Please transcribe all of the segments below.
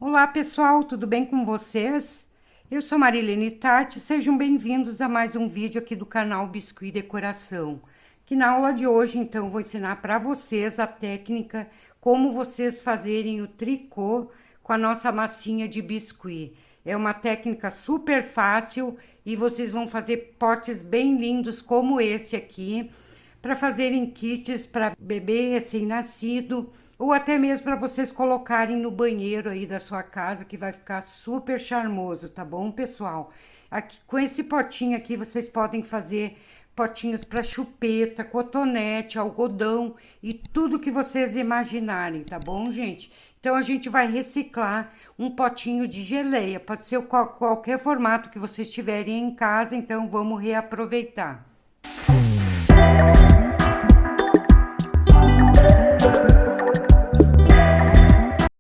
Olá pessoal, tudo bem com vocês? Eu sou Marilene Tati, sejam bem-vindos a mais um vídeo aqui do canal Biscuit Decoração. Que na aula de hoje, então, vou ensinar para vocês a técnica como vocês fazerem o tricô com a nossa massinha de biscuit. É uma técnica super fácil e vocês vão fazer potes bem lindos como esse aqui, para fazerem kits para bebê recém-nascido, ou até mesmo para vocês colocarem no banheiro aí da sua casa, que vai ficar super charmoso, tá bom, pessoal? Aqui, com esse potinho aqui, vocês podem fazer potinhos para chupeta, cotonete, algodão e tudo que vocês imaginarem, tá bom, gente? Então, a gente vai reciclar um potinho de geleia, pode ser qualquer formato que vocês tiverem em casa, então vamos reaproveitar.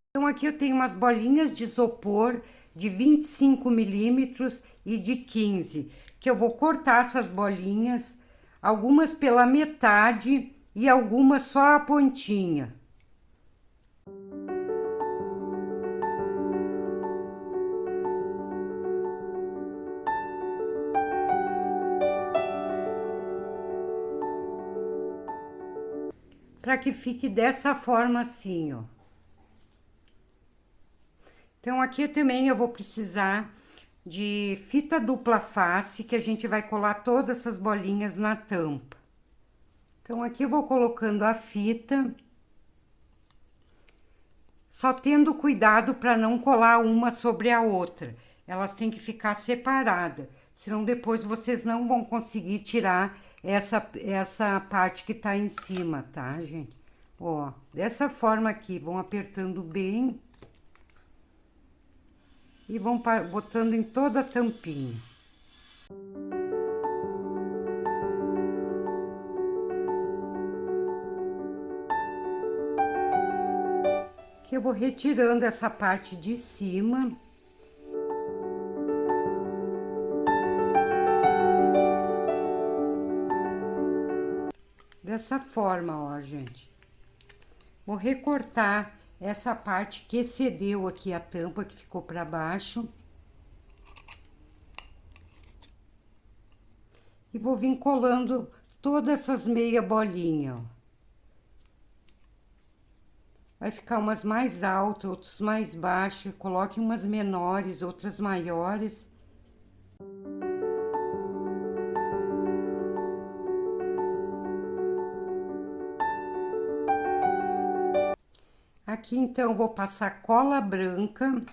Então, aqui eu tenho umas bolinhas de isopor de 25 milímetros e de 15, que eu vou cortar essas bolinhas, algumas pela metade e algumas só a pontinha. Para que fique dessa forma assim, ó. Então, aqui também eu vou precisar de fita dupla face, que a gente vai colar todas essas bolinhas na tampa. Então, aqui eu vou colocando a fita, só tendo cuidado para não colar uma sobre a outra. Elas têm que ficar separadas, senão depois vocês não vão conseguir tirar essa parte que tá em cima, tá, gente? Ó, dessa forma aqui, vão apertando bem e vão botando em toda a tampinha. Aqui eu vou retirando essa parte de cima. Dessa forma, ó, gente. Vou recortar essa parte que excedeu aqui a tampa, que ficou para baixo. E vou vir colando todas essas meia bolinha, ó. Vai ficar umas mais altas, outras mais baixas. Coloque umas menores, outras maiores. Aqui, então, vou passar cola branca.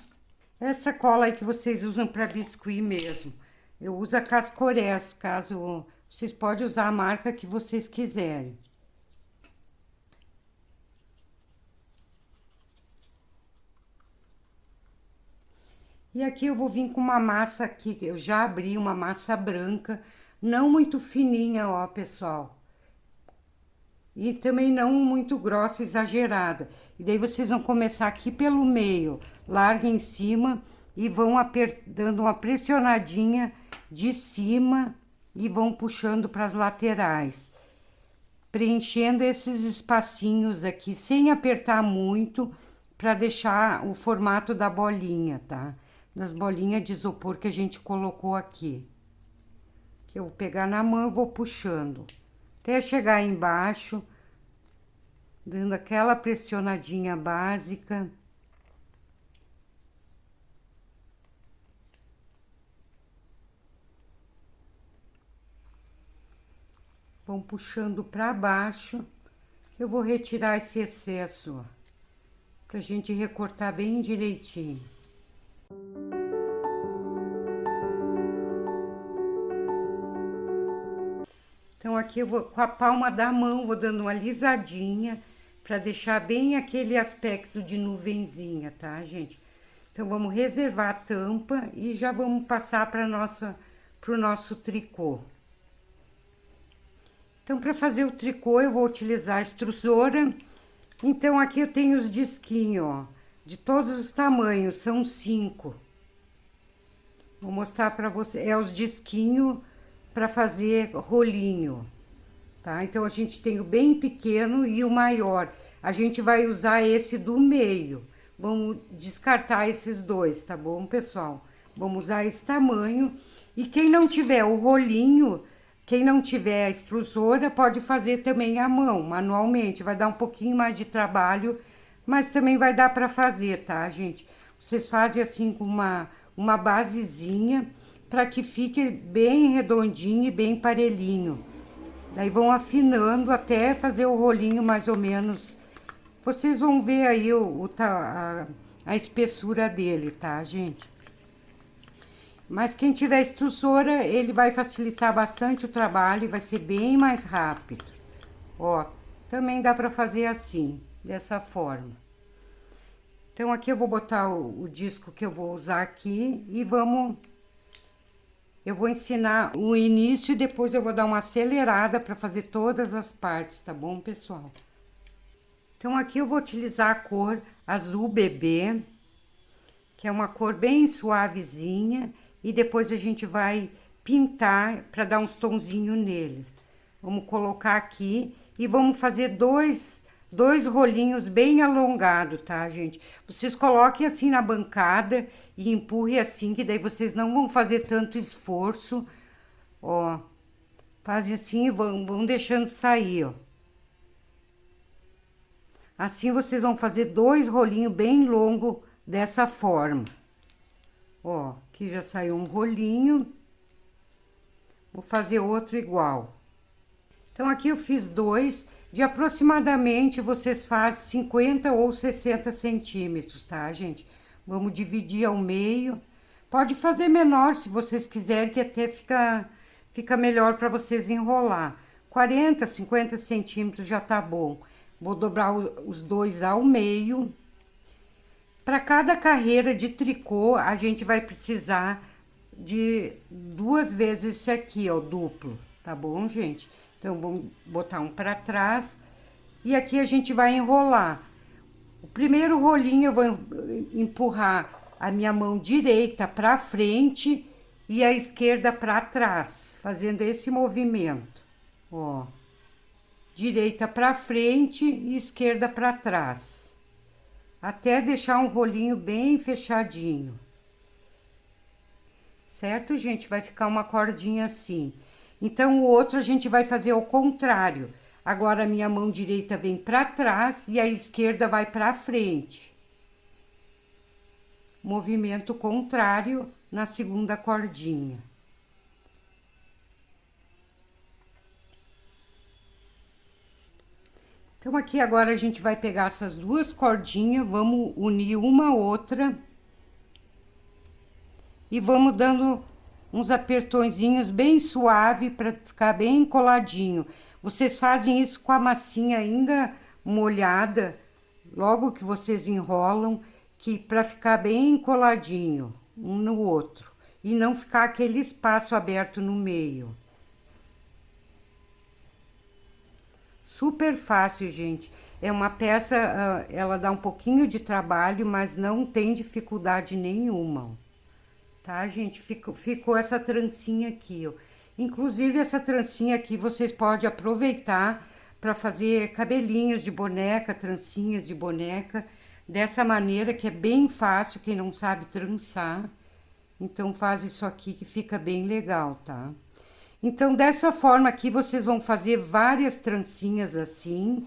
Essa cola aí que vocês usam para biscuit mesmo. Eu uso a Cascorés, caso vocês podem usar a marca que vocês quiserem. E aqui eu vou vir com uma massa aqui, eu já abri uma massa branca, não muito fininha, ó, pessoal. E também não muito grossa, exagerada. E daí vocês vão começar aqui pelo meio, larga em cima e vão dando uma pressionadinha de cima e vão puxando para as laterais. Preenchendo esses espacinhos aqui, sem apertar muito, para deixar o formato da bolinha, tá? Das bolinhas de isopor que a gente colocou aqui. Que eu vou pegar na mão e vou puxando até chegar aí embaixo, dando aquela pressionadinha básica. Vão puxando para baixo, que eu vou retirar esse excesso, ó, pra gente recortar bem direitinho. Então, aqui eu vou, com a palma da mão, vou dando uma lisadinha, para deixar bem aquele aspecto de nuvenzinha, tá, gente? Então, vamos reservar a tampa e já vamos passar para o nosso tricô. Então, para fazer o tricô, eu vou utilizar a extrusora. Então, aqui eu tenho os disquinhos, ó, de todos os tamanhos, são 5. Vou mostrar para você, é os disquinhos para fazer rolinho, tá? Então, a gente tem o bem pequeno e o maior. A gente vai usar esse do meio. vamos descartar esses dois, tá bom, pessoal? Vamos usar esse tamanho. E quem não tiver o rolinho, quem não tiver a extrusora, pode fazer também à mão, manualmente. Vai dar um pouquinho mais de trabalho, mas também vai dar para fazer, tá, gente? Vocês fazem assim com uma basezinha para que fique bem redondinho e bem parelhinho. Daí vão afinando até fazer o rolinho mais ou menos. Vocês vão ver aí a espessura dele, tá, gente? Mas quem tiver extrusora, ele vai facilitar bastante o trabalho e vai ser bem mais rápido. Ó, também dá para fazer assim, dessa forma. Então, aqui eu vou botar o disco que eu vou usar aqui e eu vou ensinar o início e depois eu vou dar uma acelerada para fazer todas as partes, tá bom, pessoal? Então, aqui eu vou utilizar a cor azul bebê, que é uma cor bem suavezinha, e depois a gente vai pintar para dar uns tonzinhos nele. Vamos colocar aqui e vamos fazer dois rolinhos bem alongados, tá, gente? Vocês coloquem assim na bancada e empurrem assim, que daí vocês não vão fazer tanto esforço, ó. Fazem assim e vão deixando sair, ó. Assim vocês vão fazer dois rolinhos bem longos dessa forma. Ó, aqui já saiu um rolinho. Vou fazer outro igual. Então, aqui eu fiz dois, de aproximadamente vocês fazem 50 ou 60 centímetros, tá, gente? Vamos dividir ao meio. Pode fazer menor se vocês quiserem, que até fica melhor para vocês enrolar. 40, 50 centímetros já tá bom. Vou dobrar os dois ao meio. Para cada carreira de tricô, a gente vai precisar de 2 vezes esse aqui, ó, duplo, tá bom, gente? Então, vamos botar um para trás e aqui a gente vai enrolar. O primeiro rolinho eu vou empurrar a minha mão direita para frente e a esquerda para trás, fazendo esse movimento, ó. Direita para frente e esquerda para trás. Até deixar um rolinho bem fechadinho. Certo, gente? Vai ficar uma cordinha assim. Então, o outro a gente vai fazer ao contrário. Agora, a minha mão direita vem para trás e a esquerda vai para frente. Movimento contrário na segunda cordinha. Então, aqui agora a gente vai pegar essas duas cordinhas, vamos unir uma a outra. E vamos dando uns apertõezinhos bem suave para ficar bem coladinho. Vocês fazem isso com a massinha ainda molhada, logo que vocês enrolam, que para ficar bem coladinho um no outro. E não ficar aquele espaço aberto no meio. Super fácil, gente. É uma peça, ela dá um pouquinho de trabalho, mas não tem dificuldade nenhuma. Tá, gente? Ficou essa trancinha aqui, ó. Inclusive, essa trancinha aqui vocês podem aproveitar para fazer cabelinhos de boneca, trancinhas de boneca. Dessa maneira que é bem fácil, quem não sabe trançar. Então, faz isso aqui que fica bem legal, tá? Então, dessa forma aqui, vocês vão fazer várias trancinhas assim.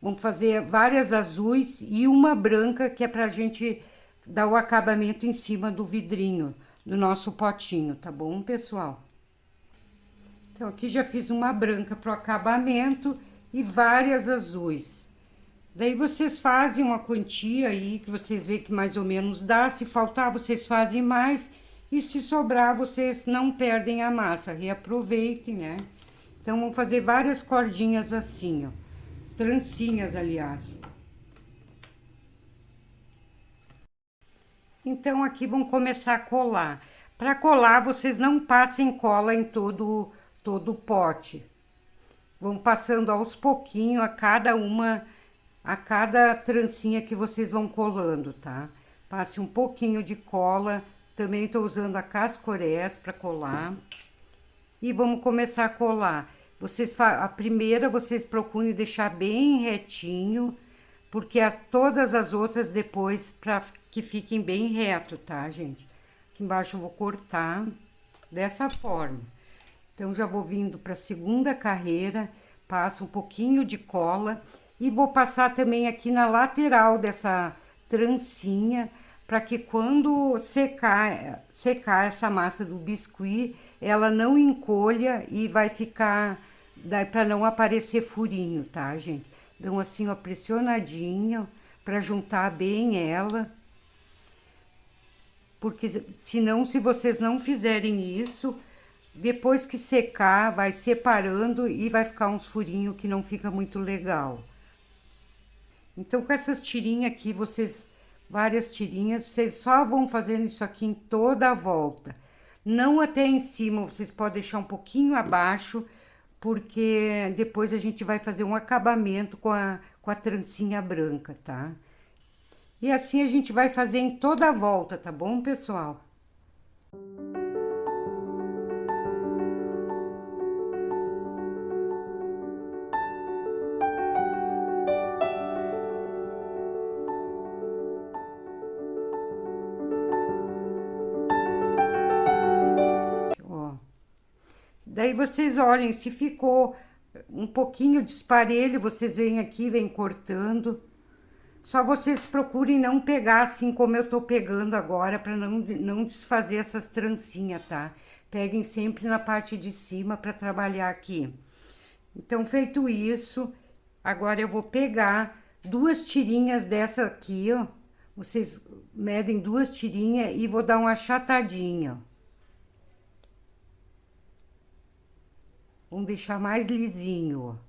Vão fazer várias azuis e uma branca, que é pra gente dar o acabamento em cima do vidrinho, do nosso potinho, tá bom, pessoal? Então, aqui já fiz uma branca pro acabamento e várias azuis. Daí, vocês fazem uma quantia aí, que vocês veem que mais ou menos dá. Se faltar, vocês fazem mais. E se sobrar, vocês não perdem a massa, reaproveitem, né? Então, vamos fazer várias cordinhas assim, ó. Trancinhas, aliás. Então, aqui vamos começar a colar. Para colar, vocês não passem cola em todo o pote. Vão passando aos pouquinhos a cada trancinha que vocês vão colando, tá? Passe um pouquinho de cola. Também estou usando a Cascorés para colar. E vamos começar a colar. A primeira vocês procurem deixar bem retinho, porque todas as outras depois para que fiquem bem reto, tá, gente? Aqui embaixo eu vou cortar dessa forma. Então, já vou vindo para a segunda carreira, passo um pouquinho de cola e vou passar também aqui na lateral dessa trancinha, para que quando secar essa massa do biscuit, ela não encolha e vai ficar, daí para não aparecer furinho, tá, gente? Então, assim, ó, pressionadinho para juntar bem ela. Porque senão, se vocês não fizerem isso, depois que secar, vai separando e vai ficar uns furinhos que não fica muito legal. Então, com essas tirinhas aqui, várias tirinhas, vocês só vão fazendo isso aqui em toda a volta. Não até em cima, vocês podem deixar um pouquinho abaixo, porque depois a gente vai fazer um acabamento com a trancinha branca, tá? E assim a gente vai fazer em toda a volta, tá bom, pessoal? Ó. Daí vocês olhem, se ficou um pouquinho desparelho, vocês vêm aqui, vêm cortando. Só vocês procurem não pegar assim como eu tô pegando agora, para não desfazer essas trancinhas, tá? Peguem sempre na parte de cima para trabalhar aqui. Então, feito isso, agora eu vou pegar duas tirinhas dessa aqui, ó. Vocês medem duas tirinhas e vou dar uma achatadinha, ó. Vamos deixar mais lisinho, ó.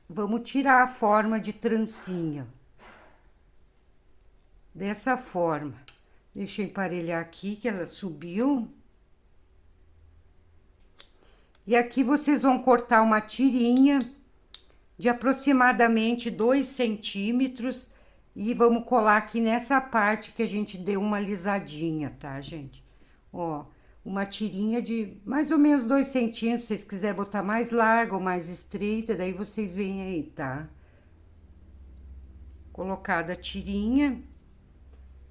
Vamos tirar a forma de trancinha. Dessa forma. Deixa eu emparelhar aqui, que ela subiu. E aqui vocês vão cortar uma tirinha de aproximadamente 2 centímetros. E vamos colar aqui nessa parte que a gente deu uma lisadinha, tá, gente? Ó, uma tirinha de mais ou menos 2 centímetros, se vocês quiserem botar mais larga ou mais estreita, daí vocês veem aí, tá? Colocada a tirinha,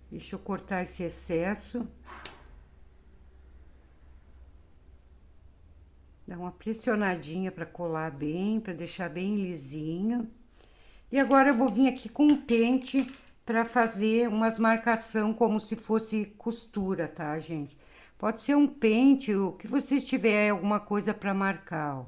deixa eu cortar esse excesso. Dá uma pressionadinha para colar bem, para deixar bem lisinho. E agora eu vou vir aqui com um pente para fazer umas marcação como se fosse costura, tá, gente? Pode ser um pente, o que vocês tiverem alguma coisa para marcar, ó.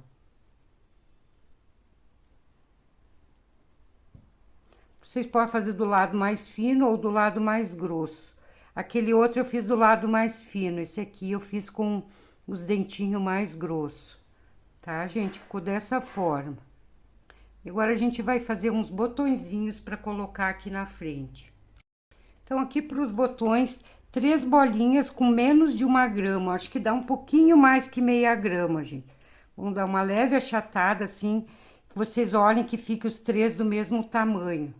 Vocês podem fazer do lado mais fino ou do lado mais grosso. Aquele outro eu fiz do lado mais fino, esse aqui eu fiz com os dentinhos mais grossos, tá, gente? Ficou dessa forma. Agora a gente vai fazer uns botõezinhos para colocar aqui na frente. Então, aqui para os botões, 3 bolinhas com menos de 1 grama. Acho que dá um pouquinho mais que meia grama, gente. Vamos dar uma leve achatada assim, que vocês olhem que fiquem os 3 do mesmo tamanho.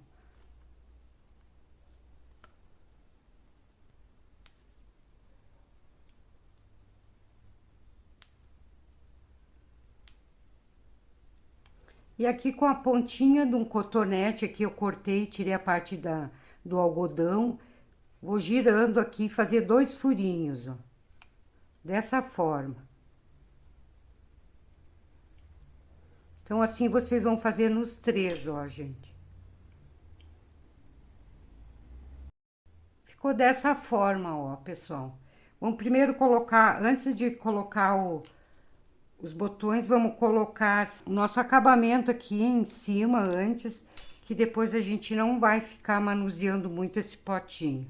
E aqui com a pontinha de um cotonete, aqui eu cortei, tirei a parte do algodão. Vou girando aqui, fazer 2 furinhos, ó. Dessa forma. Então, assim, vocês vão fazer nos 3, ó, gente. Ficou dessa forma, ó, pessoal. Vamos primeiro colocar, antes de colocar os botões, vamos colocar o nosso acabamento aqui em cima antes, que depois a gente não vai ficar manuseando muito esse potinho.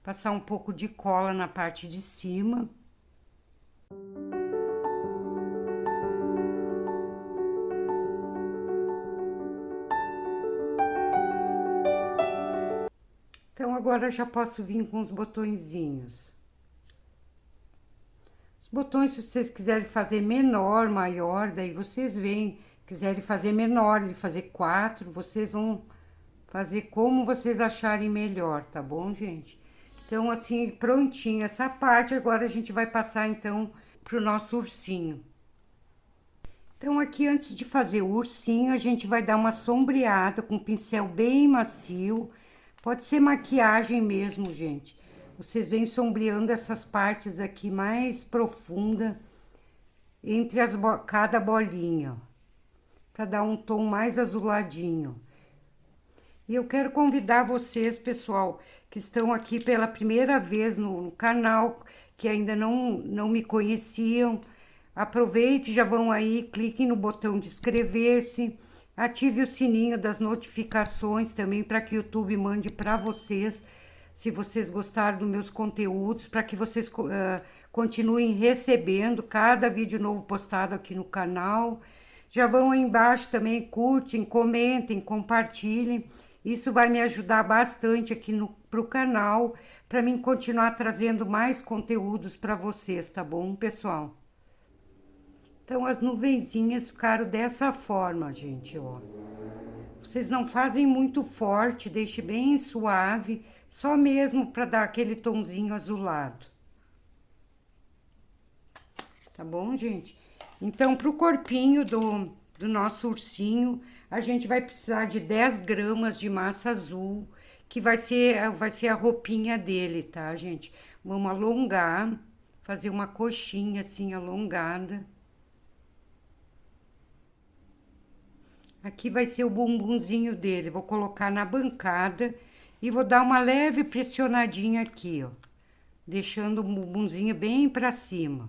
Passar um pouco de cola na parte de cima. Então, agora já posso vir com os botõezinhos. Os botões, se vocês quiserem fazer menor, maior, daí vocês veem. Quiserem fazer menor, de fazer 4, vocês vão fazer como vocês acharem melhor, tá bom, gente? Então, assim, prontinho essa parte, agora a gente vai passar, então, pro nosso ursinho. Então, aqui antes de fazer o ursinho, a gente vai dar uma sombreada com um pincel bem macio. Pode ser maquiagem mesmo, gente. Vocês vêm sombreando essas partes aqui mais profunda entre cada bolinha, para dar um tom mais azuladinho. E eu quero convidar vocês, pessoal, que estão aqui pela primeira vez no canal, que ainda não me conheciam. Aproveite, já vão aí, cliquem no botão de inscrever-se, ative o sininho das notificações também para que o YouTube mande para vocês, se vocês gostaram dos meus conteúdos, para que vocês continuem recebendo cada vídeo novo postado aqui no canal. Já vão aí embaixo também, curtem, comentem, compartilhem. Isso vai me ajudar bastante aqui pro canal, para mim continuar trazendo mais conteúdos para vocês, tá bom, pessoal? Então, as nuvenzinhas ficaram dessa forma, gente, ó. Vocês não fazem muito forte, deixe bem suave, só mesmo para dar aquele tomzinho azulado. Tá bom, gente? Então, pro corpinho do nosso ursinho, a gente vai precisar de 10 gramas de massa azul, que vai ser a roupinha dele, tá, gente? Vamos alongar, fazer uma coxinha assim, alongada. Aqui vai ser o bumbumzinho dele, vou colocar na bancada e vou dar uma leve pressionadinha aqui, ó. Deixando o bumbumzinho bem pra cima.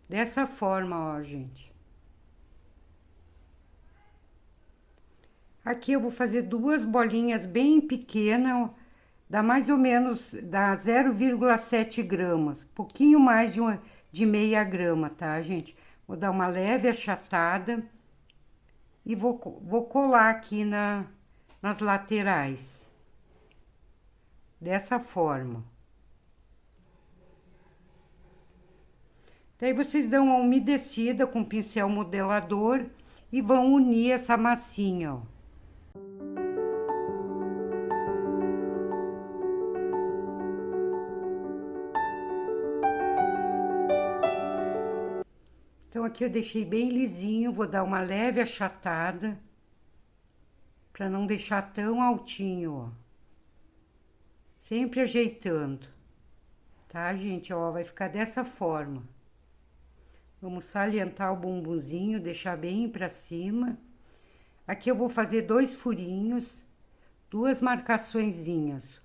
Dessa forma, ó, gente. Aqui eu vou fazer duas bolinhas bem pequenas, ó, dá mais ou menos, dá 0,7 gramas, pouquinho mais de meia grama, tá, gente? Vou dar uma leve achatada e vou colar aqui nas laterais. Dessa forma. Daí vocês dão uma umedecida com pincel modelador e vão unir essa massinha, ó. Então, aqui eu deixei bem lisinho, vou dar uma leve achatada, para não deixar tão altinho, ó. Sempre ajeitando, tá, gente? Ó, vai ficar dessa forma. Vamos salientar o bumbumzinho, deixar bem pra cima. Aqui eu vou fazer 2 furinhos, 2 marcaçõezinhas.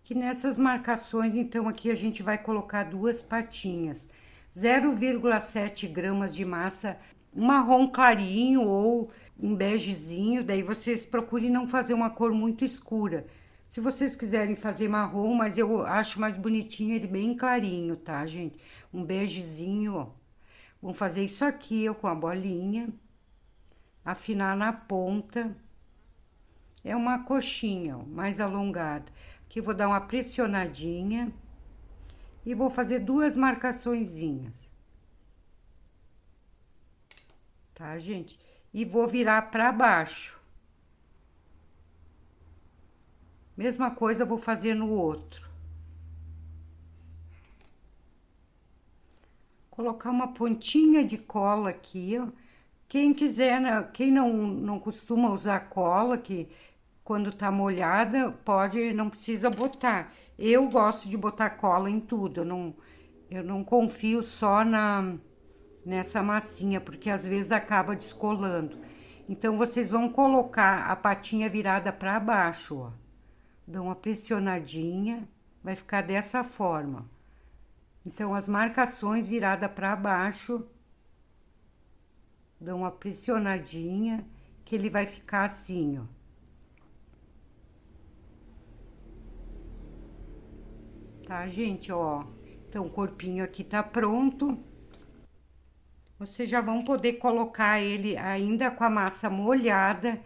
Que nessas marcações, então, aqui a gente vai colocar 2 patinhas, 0,7 gramas de massa, um marrom clarinho ou um begezinho, daí vocês procurem não fazer uma cor muito escura. Se vocês quiserem fazer marrom, mas eu acho mais bonitinho ele bem clarinho, tá, gente? Um begezinho, ó. Vamos fazer isso aqui, ó, com a bolinha, afinar na ponta. É uma coxinha, ó, mais alongada. Aqui vou dar uma pressionadinha e vou fazer 2 marcaçõezinhas. Tá, gente? E vou virar pra baixo. Mesma coisa vou fazer no outro. Colocar uma pontinha de cola aqui, ó. Quem quiser, né? Quem não costuma usar cola, que quando tá molhada, não precisa botar. Eu gosto de botar cola em tudo, eu não confio só nessa massinha, porque às vezes acaba descolando. Então, vocês vão colocar a patinha virada para baixo, ó. Dão uma pressionadinha, vai ficar dessa forma. Então, as marcações virada para baixo, dão uma pressionadinha, que ele vai ficar assim, ó. Tá, gente, ó. Então, o corpinho aqui tá pronto. Vocês já vão poder colocar ele ainda com a massa molhada,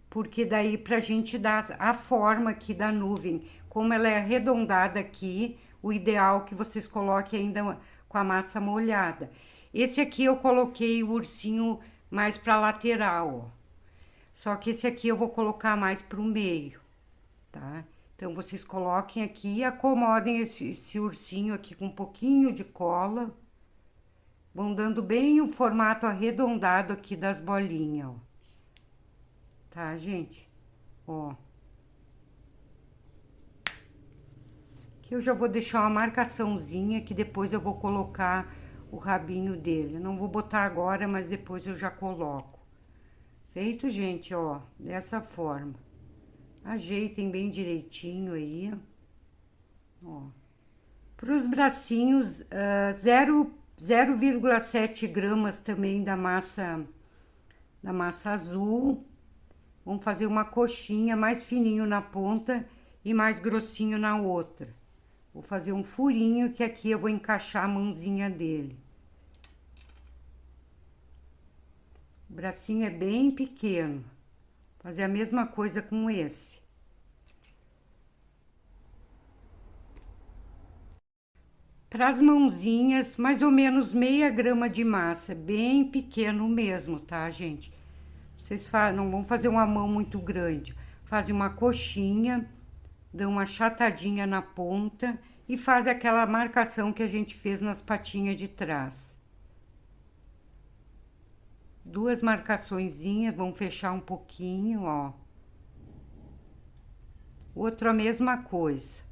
porque daí pra gente dar a forma aqui da nuvem, como ela é arredondada aqui, o ideal é que vocês coloquem ainda com a massa molhada. Esse aqui eu coloquei o ursinho mais pra lateral, ó. Só que esse aqui eu vou colocar mais pro meio, tá? Então, vocês coloquem aqui e acomodem esse ursinho aqui com um pouquinho de cola. Vão dando bem o formato arredondado aqui das bolinhas, ó. Tá, gente? Ó. Aqui eu já vou deixar uma marcaçãozinha que depois eu vou colocar o rabinho dele. Não vou botar agora, mas depois eu já coloco. Feito, gente, ó, dessa forma. Ajeitem bem direitinho aí, ó. Para os bracinhos, 0,7 gramas também da massa azul. Vamos fazer uma coxinha mais fininho na ponta e mais grossinho na outra. Vou fazer um furinho que aqui eu vou encaixar a mãozinha dele. O bracinho é bem pequeno. Fazer a mesma coisa com esse. Para as mãozinhas, mais ou menos meia grama de massa, bem pequeno mesmo, tá, gente? Vocês não vão fazer uma mão muito grande. Fazem uma coxinha, dão uma achatadinha na ponta e fazem aquela marcação que a gente fez nas patinhas de trás. Duas marcaçõezinhas, vão fechar um pouquinho, ó. Outro a mesma coisa.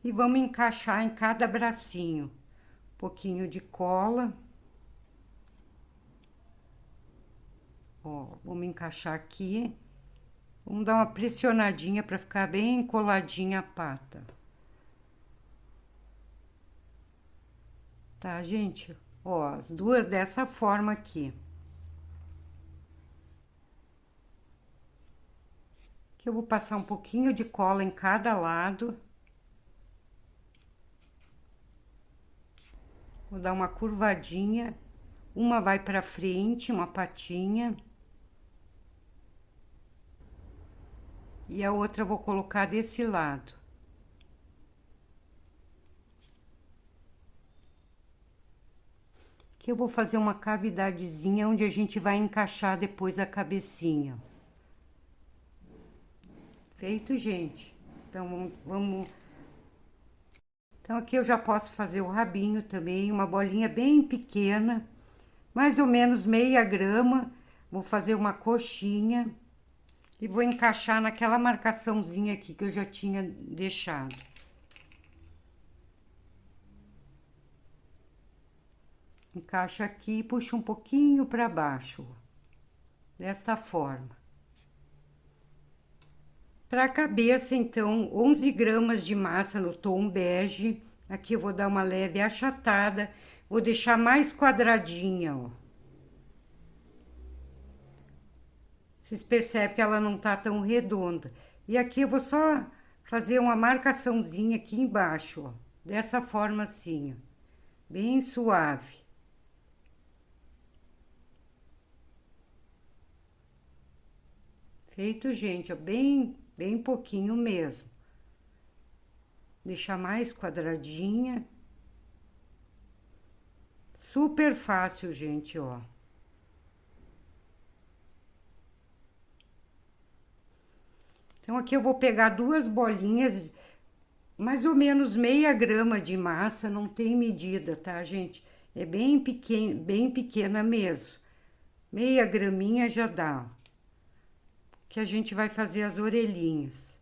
E vamos encaixar em cada bracinho. Um pouquinho de cola. Ó, vamos encaixar aqui. Vamos dar uma pressionadinha para ficar bem coladinha a pata. Tá, gente? Ó, as duas dessa forma aqui. Aqui eu vou passar um pouquinho de cola em cada lado. Vou dar uma curvadinha. Uma vai pra frente, uma patinha. E a outra eu vou colocar desse lado. Aqui eu vou fazer uma cavidadezinha onde a gente vai encaixar depois a cabecinha. Feito, gente. Então, vamos... Então, aqui eu já posso fazer o rabinho também, uma bolinha bem pequena, mais ou menos meia grama. Vou fazer uma coxinha e vou encaixar naquela marcaçãozinha aqui que eu já tinha deixado. Encaixa aqui e puxa um pouquinho para baixo, desta forma. Para a cabeça, então, 11 gramas de massa no tom bege. Aqui eu vou dar uma leve achatada, vou deixar mais quadradinha, ó. Vocês percebem que ela não tá tão redonda. E aqui eu vou só fazer uma marcaçãozinha aqui embaixo, ó. Dessa forma assim, ó. Bem suave. Feito, gente, ó, bem pouquinho mesmo. Deixar mais quadradinha. Super fácil, gente, ó. Então, aqui eu vou pegar duas bolinhas, mais ou menos meia grama de massa, não tem medida, tá, gente? É bem pequena mesmo. Meia graminha já dá, ó. Que a gente vai fazer as orelhinhas.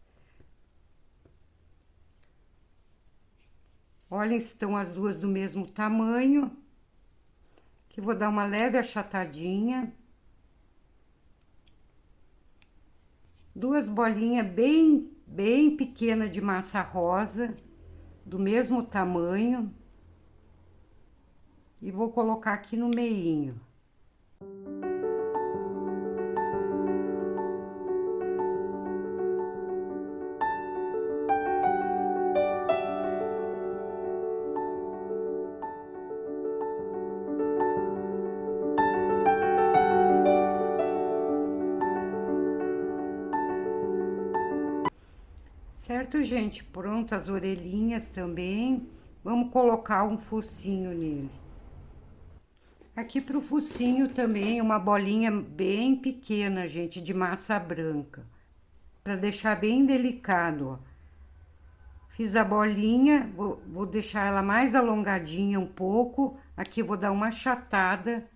Olha, estão as duas do mesmo tamanho. Que vou dar uma leve achatadinha. Duas bolinhas bem pequenas de massa rosa, do mesmo tamanho. E vou colocar aqui no meinho. Certo, gente? Pronto, as orelhinhas também. Vamos colocar um focinho nele. Aqui pro focinho também, uma bolinha bem pequena, gente, de massa branca. Para deixar bem delicado, ó. Fiz a bolinha, vou deixar ela mais alongadinha um pouco. Aqui vou dar uma achatada,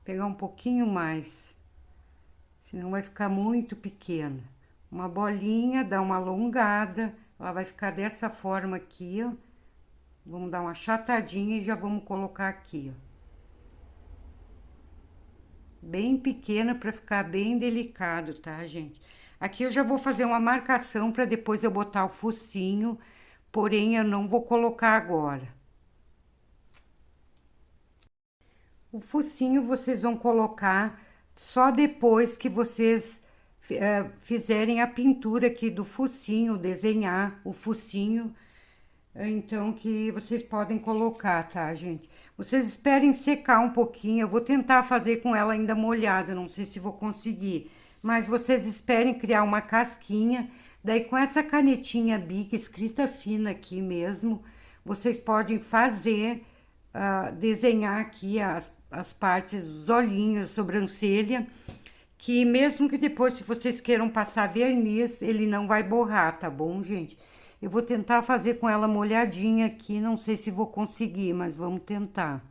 pegar um pouquinho mais. Senão vai ficar muito pequena. Uma bolinha, dá uma alongada, ela vai ficar dessa forma aqui, ó. Vamos dar uma achatadinha e já vamos colocar aqui, ó. Bem pequena para ficar bem delicado, tá, gente? Aqui eu já vou fazer uma marcação para depois eu botar o focinho, porém eu não vou colocar agora. O focinho vocês vão colocar só depois que vocês fizerem a pintura aqui do focinho, desenhar o focinho. Então, que vocês podem colocar, tá, gente? Vocês esperem secar um pouquinho. Eu vou tentar fazer com ela ainda molhada, não sei se vou conseguir. Mas vocês esperem criar uma casquinha. Daí, com essa canetinha Bic, escrita fina aqui mesmo, vocês podem fazer, desenhar aqui as partes, os olhinhos, sobrancelha. Que mesmo que depois, se vocês queiram passar verniz, ele não vai borrar, tá bom, gente? Eu vou tentar fazer com ela molhadinha aqui, não sei se vou conseguir, mas vamos tentar.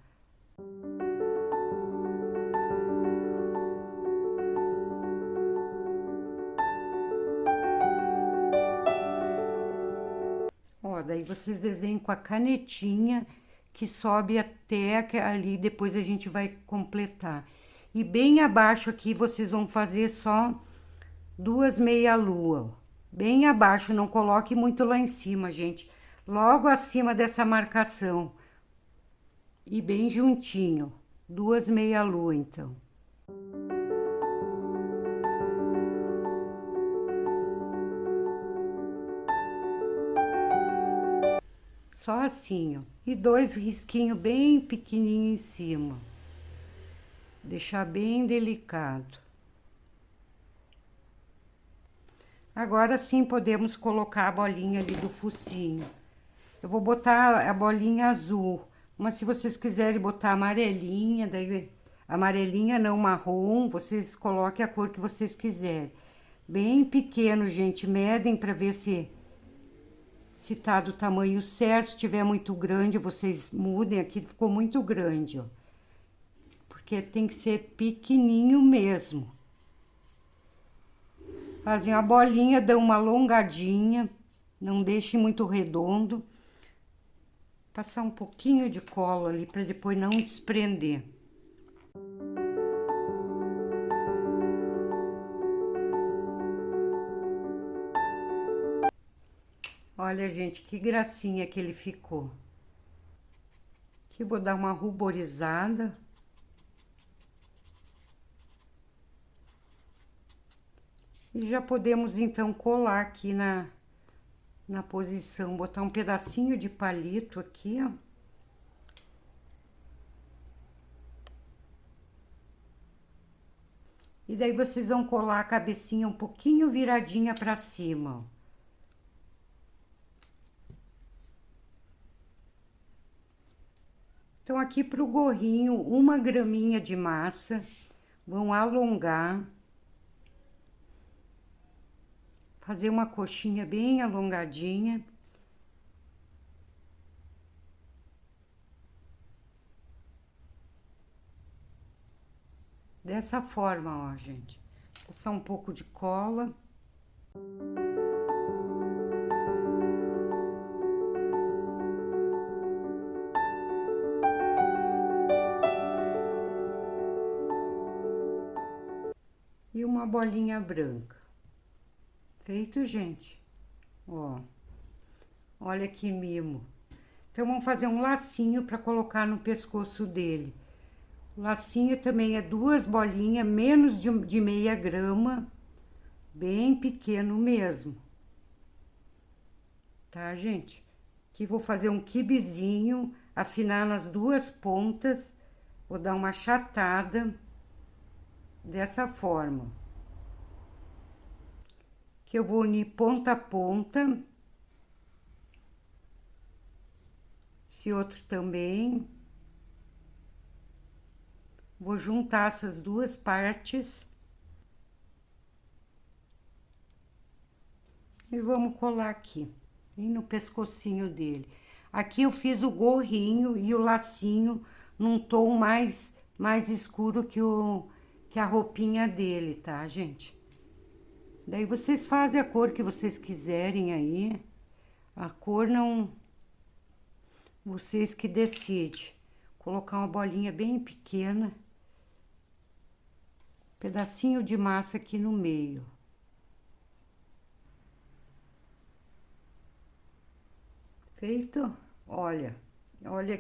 Ó, daí vocês desenham com a canetinha que sobe até ali, depois a gente vai completar. E bem abaixo aqui vocês vão fazer só 2 meia-lua, bem abaixo, não coloque muito lá em cima, gente. Logo acima dessa marcação. E bem juntinho. 2 meia-lua, então. Só assim, ó. E 2 risquinhos bem pequenininhos em cima. Deixar bem delicado. Agora sim podemos colocar a bolinha ali do focinho. Eu vou botar a bolinha azul, mas se vocês quiserem botar amarelinha, daí amarelinha não marrom, vocês coloquem a cor que vocês quiserem. Bem pequeno, gente, medem para ver se tá do tamanho certo. Se tiver muito grande, vocês mudem. Aqui ficou muito grande, ó. Porque tem que ser pequenininho mesmo. Fazem a bolinha, dão uma alongadinha, não deixem muito redondo. Passar um pouquinho de cola ali para depois não desprender. Olha, gente, que gracinha que ele ficou. Aqui vou dar uma ruborizada. E já podemos, então, colar aqui na posição. Botar um pedacinho de palito aqui, ó. E daí vocês vão colar a cabecinha um pouquinho viradinha para cima, ó. Então, aqui pro gorrinho, 1 graminha de massa. Vão alongar. Fazer uma coxinha bem alongadinha. Dessa forma, ó, gente. Passar um pouco de cola. E uma bolinha branca. Feito, gente. Ó. Olha que mimo. Então, vamos fazer um lacinho para colocar no pescoço dele. O lacinho também é 2 bolinhas, menos de meia grama. Bem pequeno mesmo. Tá, gente? Aqui vou fazer um quibezinho, afinar nas 2 pontas. Vou dar uma achatada. Dessa forma. Que eu vou unir ponta a ponta. Esse outro também. Vou juntar essas duas partes. E vamos colar aqui, bem no pescocinho dele. Aqui eu fiz o gorrinho e o lacinho num tom mais escuro que a roupinha dele, tá, gente? Daí vocês fazem a cor que vocês quiserem aí. A cor não... Vocês que decidem. Colocar uma bolinha bem pequena. Pedacinho de massa aqui no meio. Feito? Olha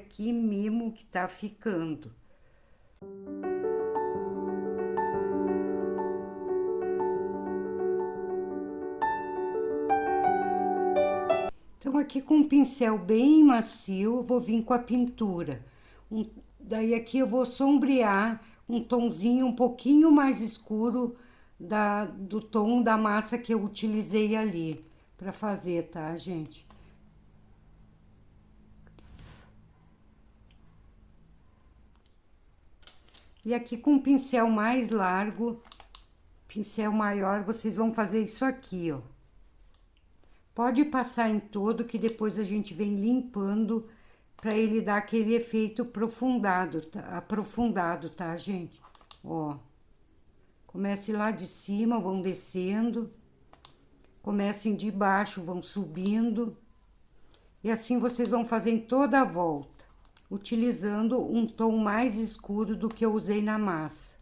que mimo que tá ficando. Então, aqui com um pincel bem macio, eu vou vir com a pintura. Daí aqui eu vou sombrear um tomzinho um pouquinho mais escuro do tom da massa que eu utilizei ali para fazer, tá, gente? E aqui com um pincel mais largo, pincel maior, vocês vão fazer isso aqui, ó. Pode passar em todo, que depois a gente vem limpando para ele dar aquele efeito aprofundado, tá, gente? Ó. Comece lá de cima, vão descendo. Comecem de baixo, vão subindo. E assim vocês vão fazer em toda a volta, utilizando um tom mais escuro do que eu usei na massa.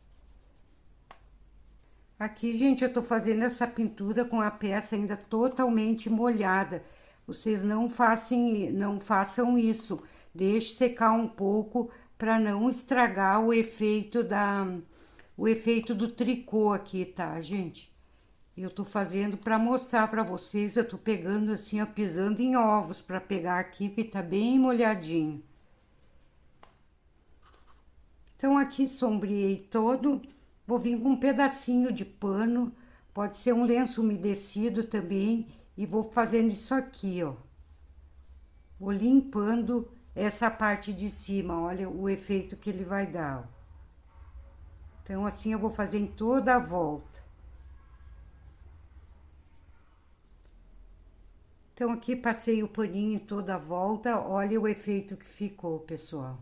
Aqui, gente, eu tô fazendo essa pintura com a peça ainda totalmente molhada. Vocês não façam isso. Deixe secar um pouco para não estragar o efeito do tricô aqui, tá, gente? Eu tô fazendo para mostrar para vocês. Eu tô pegando assim, ó, pisando em ovos para pegar aqui, que tá bem molhadinho. Então, aqui sombreei todo. Vou vir com um pedacinho de pano, pode ser um lenço umedecido também, e vou fazendo isso aqui, ó. Vou limpando essa parte de cima, olha o efeito que ele vai dar, ó. Então, assim eu vou fazer em toda a volta. Então, aqui passei o paninho em toda a volta, olha o efeito que ficou, pessoal,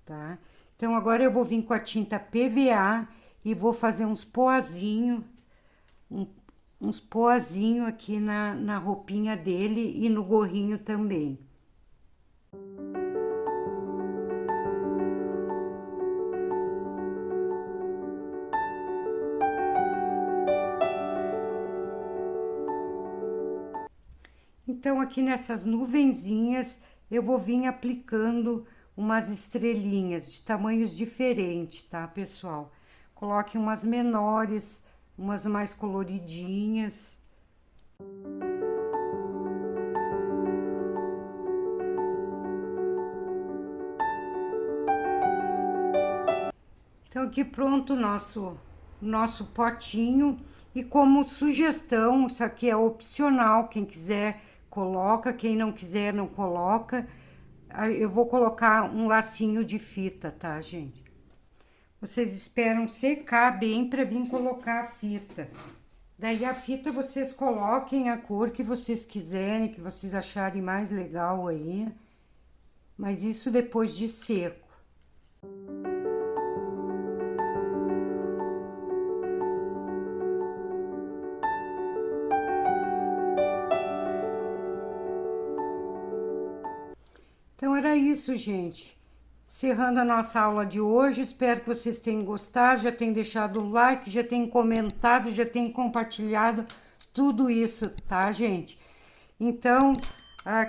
tá? Então, agora eu vou vir com a tinta PVA e vou fazer uns poazinhos, uns poazinhos aqui na roupinha dele e no gorrinho também. Então, aqui nessas nuvenzinhas, eu vou vir aplicando umas estrelinhas de tamanhos diferentes, tá, pessoal? Coloque umas menores, umas mais coloridinhas. Então, aqui pronto o nosso potinho. E como sugestão, isso aqui é opcional, quem quiser coloca, quem não quiser não coloca. Eu vou colocar um lacinho de fita, tá, gente? Vocês esperam secar bem para vir colocar a fita. Daí a fita vocês coloquem a cor que vocês quiserem, que vocês acharem mais legal aí. Mas isso depois de seco. Então era isso, gente. Encerrando a nossa aula de hoje, espero que vocês tenham gostado, já tenham deixado o like, já tenham comentado, já tenham compartilhado tudo isso, tá, gente? Então,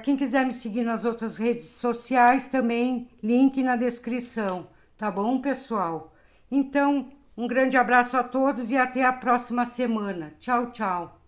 quem quiser me seguir nas outras redes sociais também, link na descrição, tá bom, pessoal? Então, um grande abraço a todos e até a próxima semana. Tchau, tchau.